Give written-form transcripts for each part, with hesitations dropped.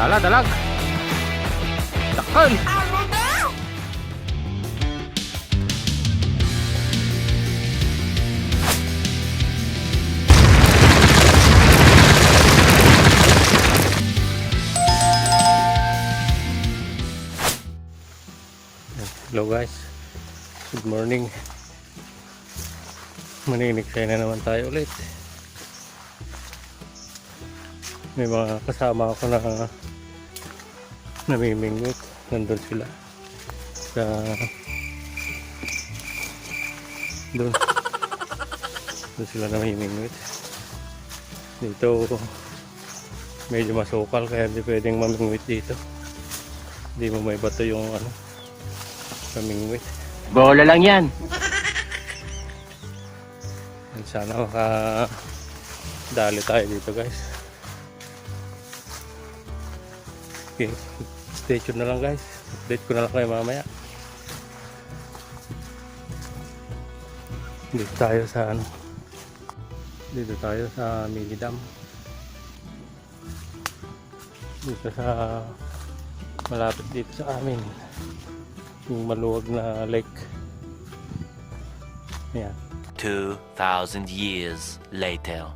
Ala, dalag. Dakal. Hello guys, good morning. Maninigsay na naman tayo ulit. May mga kasama ako na namimingwit. Nandun sila sa doon sila namimingwit. Dito medyo masukal kaya hindi pwedeng mamingwit dito. Hindi mo may bato yung mamingwit. Bola lang yan. Sana makadali tayo dito guys. Okay, stay tuned na lang guys. Update ko na lang kayo mamaya. Dito tayo sa mini dam. Dito sa malapit dito sa amin. Yung maluwag na lake. Ayan. 2,000 years later.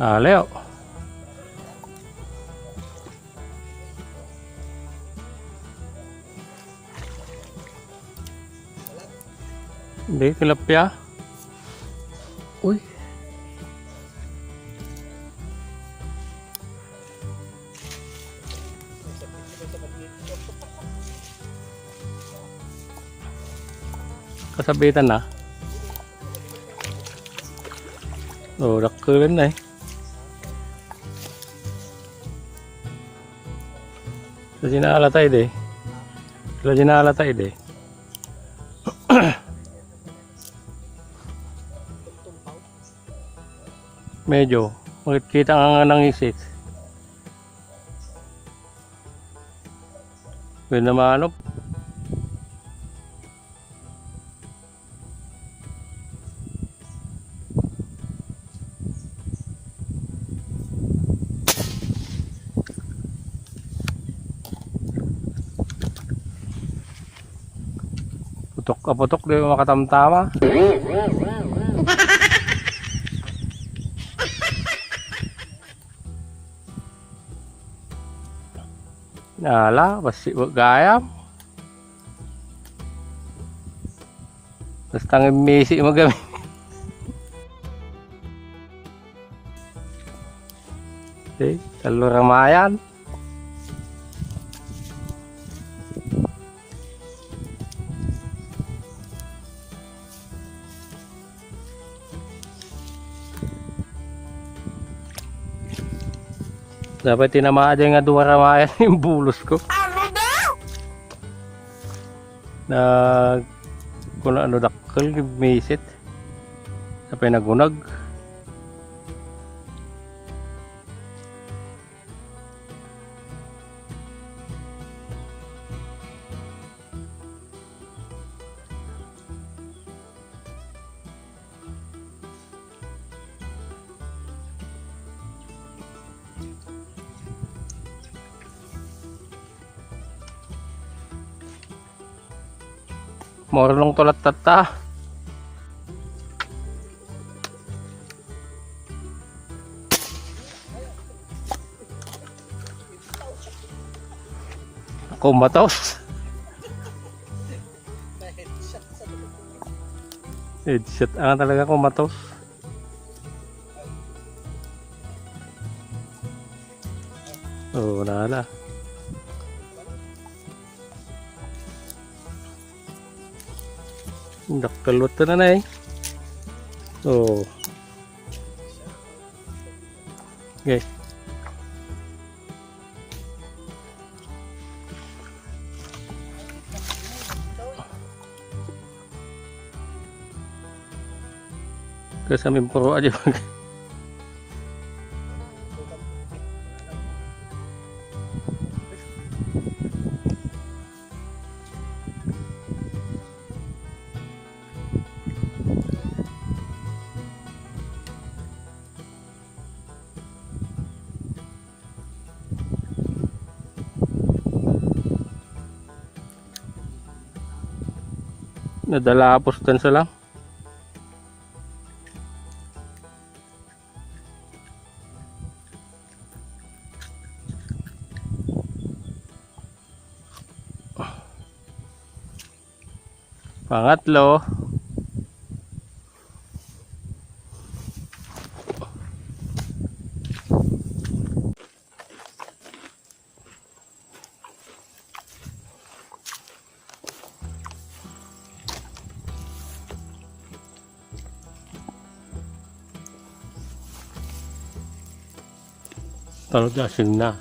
Leo. Hindi, tilapia. Uy. Kasabitan na. Oh, dakkelan na eh. Sila dinalatay deh. Sila dinalatay deh. Medyo makikita nga ng isit. Pwede na maanop. Putok di makatamtama. Nala, pasti gayam. Terus tangan misi magamit. Telur ramayan. Dapat tinamaan dyan nga duwa ramayan yung bulos ko. Kung ano dakkel, misit. Sapay nagunag. Morong tulat tata. Ako matos. Headshot ang talaga kumatos. Oh, nala. Dakkalot na eh. Oh. Okay. Kasi amin puro aja. Nadala postan sa lang. Pangatlo. Talaga asin na.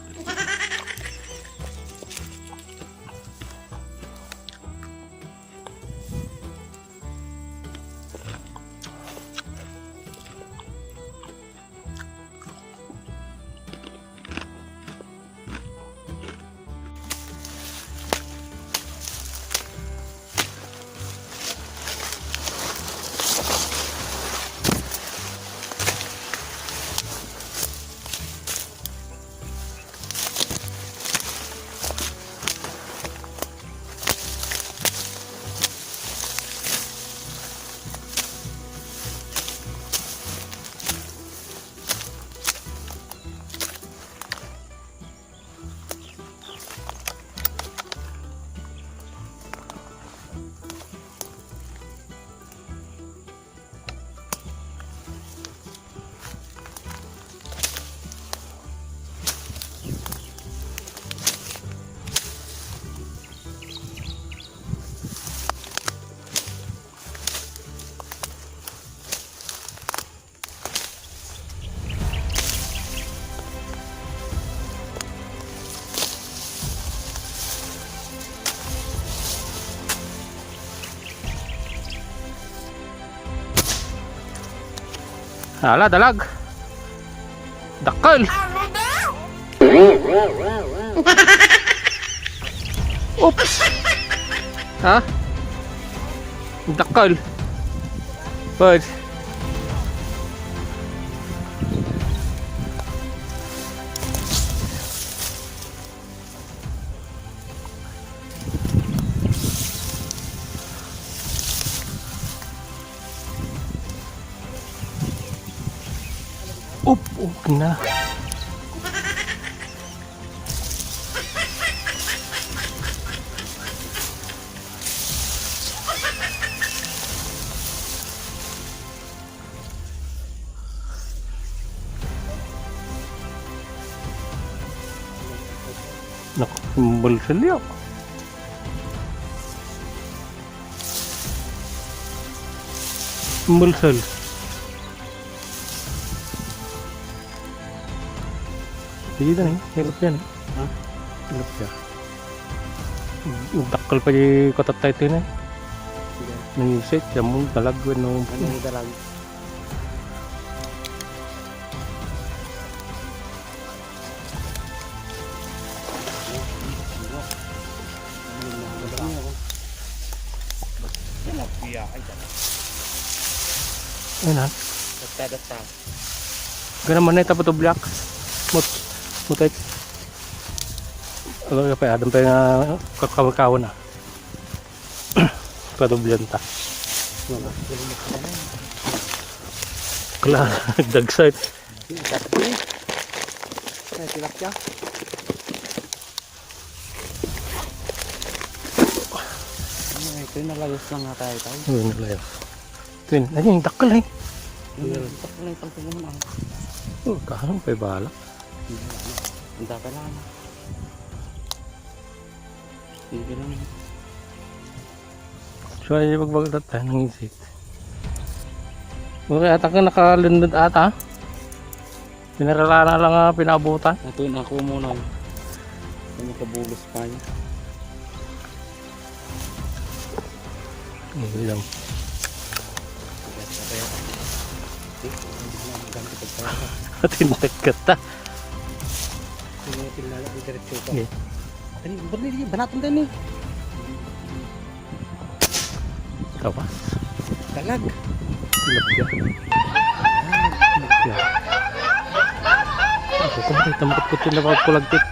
Hala, dalag. Dakal. Oops. Ha? Dakal. Bird. Okay na. Naku, simbol sa liyo. Simbol sa liyo. Sige na hilap yan eh. Ha? Hilap siya. Nagdakal pa yung katatay ito na eh. Nangisit, yan mong dalag. Ano yung dalag? Ayun ha? Dasta. Ganun man na ito pa ito black. Mutek. Ano pa adam pa nga kakawakaw na. Padobyan ta. Kala dagsay. Ay tilak ya. Ito na layos lang nga tayo. Oo, nalayos. Twin, ayun yung dakal eh. Dakal yung pagpumunan. Oh, kahang pa bala. Ang dakal lang. Sige lang. So ay magbagat tayo ng isip. Okay, ata ka nakalundod ata. Pinaralana lang pinabutan. Ito na ako muna. Makabulos pa niya. Hindi lang. Tindag ka ta. Tinala di diretso pa. Okay. Ani bener ni banatan din ni. Tawas. Dalag. Lapya. Lapya. Ako kung may tamakot ko na pagkulagtit.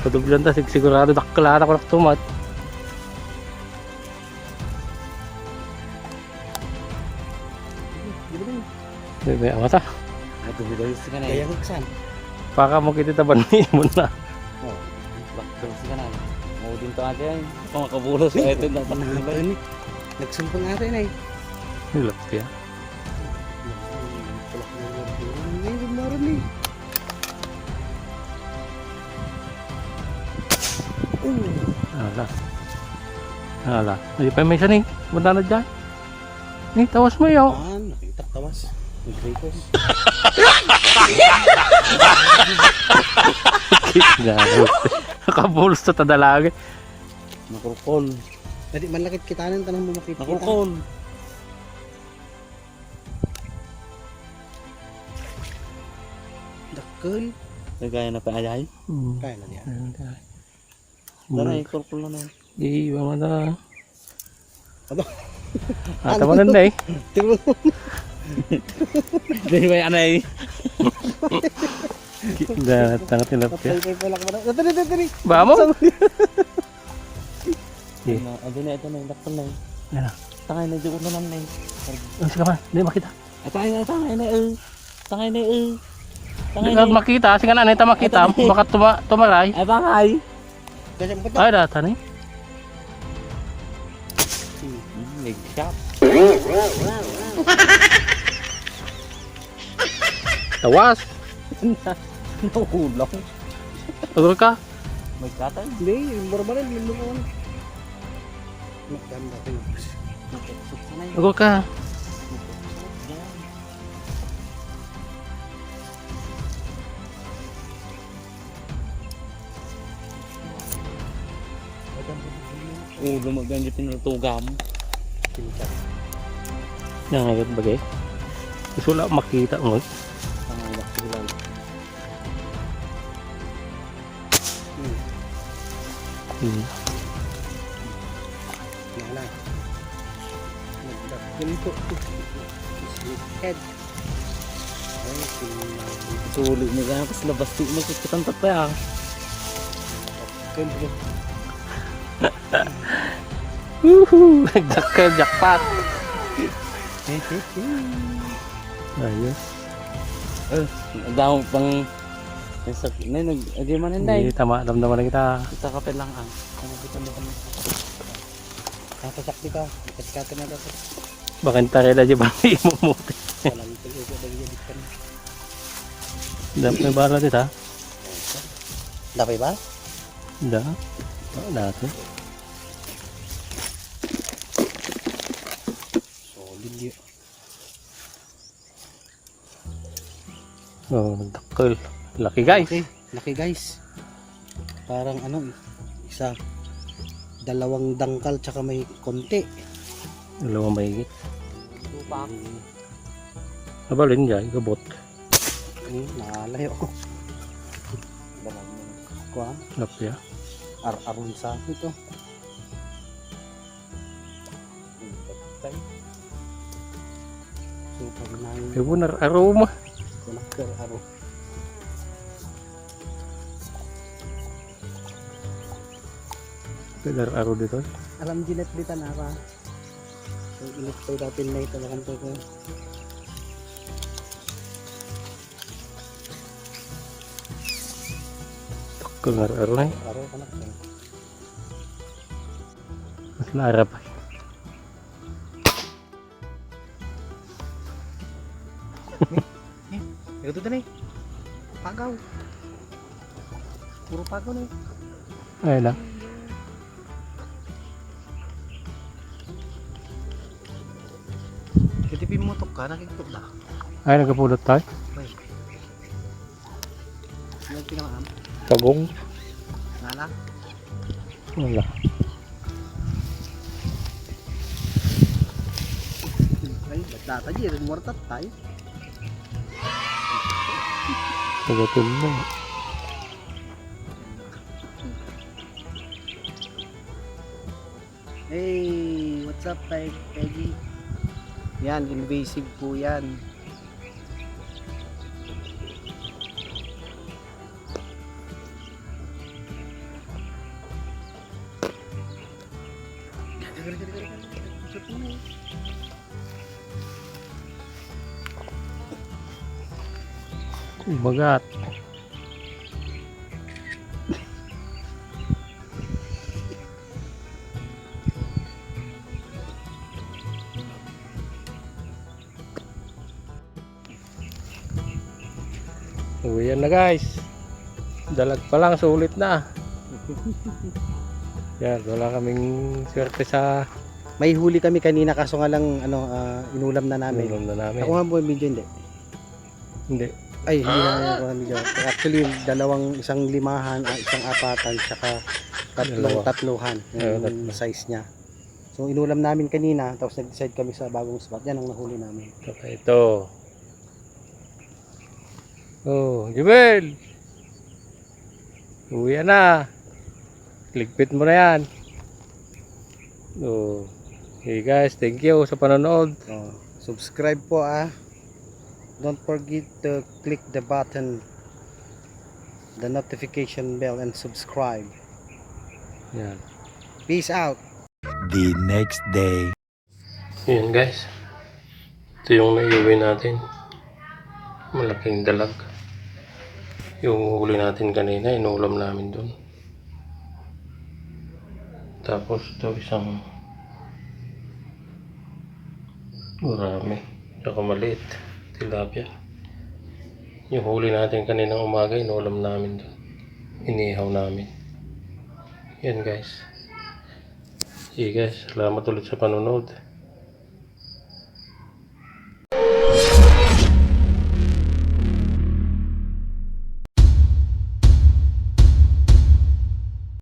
Padublan ta, sigurado dakkalata ko na tumat. May amata. Aduh bidayos ka na. Kaya kuksan. Paka mo kititaban ni mo na. Oh. Bakal ka na. Mau din to aja. Kung makabulos sa ito na pagkulay. Nagsumpong natin ay. Lapya. Ngayon meron ni. Ala. Ala. Hindi pa may isa ni. Bunda na dyan. Ni, tawas mo yun. Nakita tawas. Nag-request. Nakabulos to tadalagi. Nakurkol. Tadi malakit kita ng tanong mo makita. Nakurkol. Dakkel. Kaya na pa ayay. Kaya na diyan. Dara kurkol na. Iya, mana? Aba. Ah, taman na eh. Tiro. Dahil may anay. Dah tangat tilapia. Patay pala ka ba? Tari. Ba mo? Ado na ito na dakkel na. Ano? Tangay na jud na lang na. Sige man, di makita. Tangay na. Tangay na. Di makita, sige na nita makita, baka tumaray. Ay bangay. Ay data ni. Nag-shop. Tawas. Nakulong. Tugol ka. May katan? Hindi, barbaran, hindi mo naman. Magkanda ko yung Tugol ka. Lumagan yung pinatugam. Yang agad bagay. Gusto lang makita mo. Pangawak sila. Nala. Nagdakil ko. Head. Sulit mo ganyan kasi labas mo kutantat pa yan. Woohoo! Nagdakkel jackpot. Ayos. Ang damo pang nag-adi man Hindi hindi. tama, damdaman na kita. Kita ka lang ang. Ano kita mo kami. Kakasakti ka. Kaskate na dapat. Baka tare na di ba imumuti. Walang tuloy ko dali dito kan. Dapat may bala dito ha. Dapat ba? Da. Dati. Solid yun. Oh, nagdakkel. Laki guys. Okay, laki guys. Parang ano, isa, dalawang dangkal tsaka may konti. Dalawang mahigit. Tupak. Nabalin dyan, gabot. Nakalayo ako. Kuha, Lapya. ar-aron sa ito. So, pag nain, Ibu nar aroma. kulakar aro. Pedar aro dito. Alam ginet dito na ka. So, init tayo dapil na ito. Bakang ko. Dakkel nar aro na. Aro ka na. Mas larap. Ito na eh. Pagaw. Puro pagaw na eh. Ay lang. Kitipin mo ito ka, nakikita na. Ay nagapulot tayo. Ano pinamaan? Kagong. Nala? Wala. Ay, ba't data dyan? Murtat tayo. Tagatin mo. Hey, what's up, Peggy? Yan, invasive po yan. Bagat. So yan na guys. Dalag pa lang, sulit na. Yan, wala kaming swerte sa May huli kami kanina kaso nga lang inulam na namin. ulam na namin. Ako nga po yung video hindi. Hindi. Ay, hindi na ako ng video. Actually, isang limahan, isang apatan, tsaka tatluhan yung size niya. So inulam namin kanina, tapos nag-decide kami sa bagong spot. Yan ang nahuli namin. Okay, ito. Oh, Jubel! Uwi na. Ligpit mo na yan. Oh. Okay guys, thank you sa panonood. Subscribe po Don't forget to click the button, the notification bell, and subscribe. Yan. Peace out. The next day. Yan guys. Ito yung naiuwi natin. Malaking dalag. Yung huli natin kanina, inulam namin doon. Tapos ito isang marami. Saka maliit. Tilapia. Yung huli natin kaninang umaga, inulam namin doon. Inihaw namin. Yan guys. Sige guys, salamat ulit sa panonood.